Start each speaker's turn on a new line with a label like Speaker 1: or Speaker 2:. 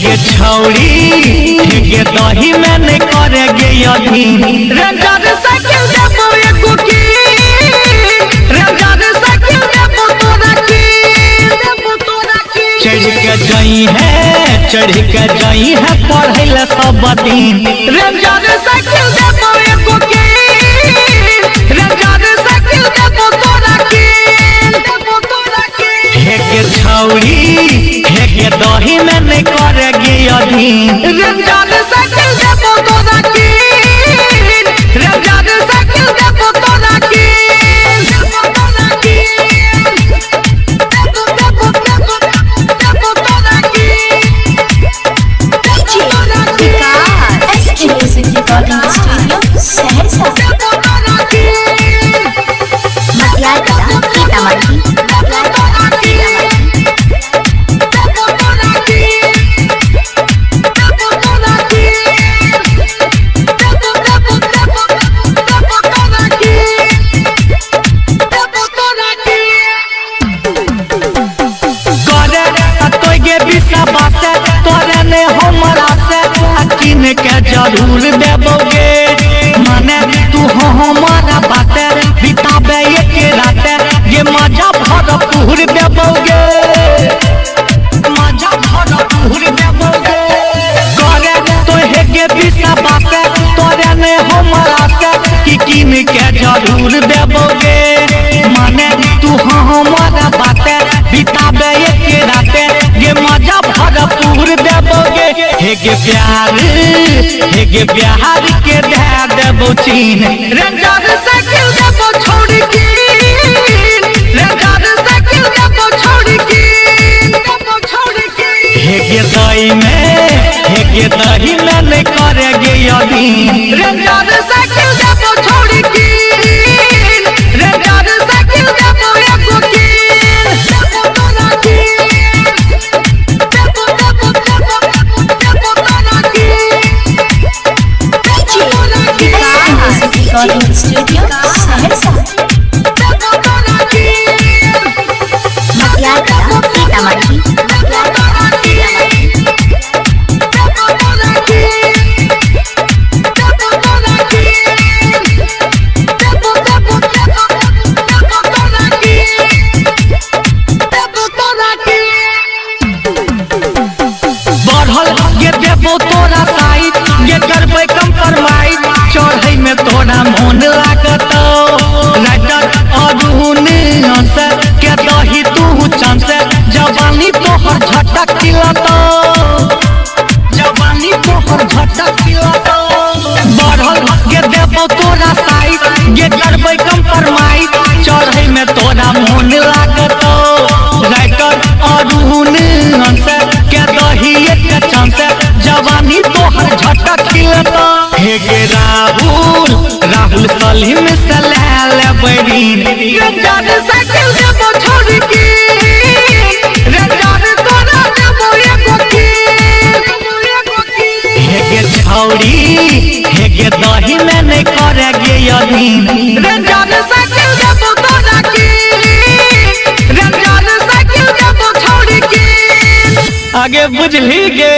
Speaker 1: के छौड़ी के दही में नहीं करेगे अधीन रेंजर साइकिल देबो एको की रेंजर साइकिल देबो तोरा की चढ़ के जाई है पढ़े ला सब दिन रेंजर साइकिल देबो एको की रेंजर साइकिल देबो तोरा की के छौड़ी के दही में नहीं करेगी अधीन रेंजर साइकिल देबो तोरा की रेंजर साइकिल देबो तोरा की के जरूर देबोगे माने तू हमारा बात बिताबे एक रात ये मजा भरपूर देबोगे मजा भरपूर देबोगे करे तो है के बिसा बात तोरे ने हमारा से किन के जरूर देबोगे माने तू हमारा बात बिताबे एक रात ये मजा भरपूर देबोगे हे के प्यार के दे देबो चीन रेंजर साइकिल देबो छोड़ की रेंजर साइकिल देबो छोड़ की हे के दही में नहीं करेगे अधीन रेंजर साइकिल देबो छोड़ की रेंजर साइकिल देबो एको की
Speaker 2: रिकॉर्डिंग स्टूडियो सहरसा
Speaker 1: बढ़ल ये देबो तोरा साइड ये करबै कंप्रोमाइज चढ़ै में तोरा मन लागत राइटर अरुण से के दही तू चांस जवानी तोहर झटक खिलत जवानी तोहर झटक खिलत बढ़ल ये देबो तोरा साइड ये करबै कंप्रोमाइज चढ़ै में तोरा मन लागत राइटर अरुण से के दही एक चांस जवानी तोहर झटक खिलत हे गे राहुल सलीम से ले बरीन रेंजर साइकिल देबो छोड़ की रेंजर तोरा देबो एको की हे गे छौड़ी हे गे दही में नहीं करेगे अधीन रेंजर साइकिल देबो तोरा की रेंजर साइकिल देबो छोड़ की आगे बुझली गे।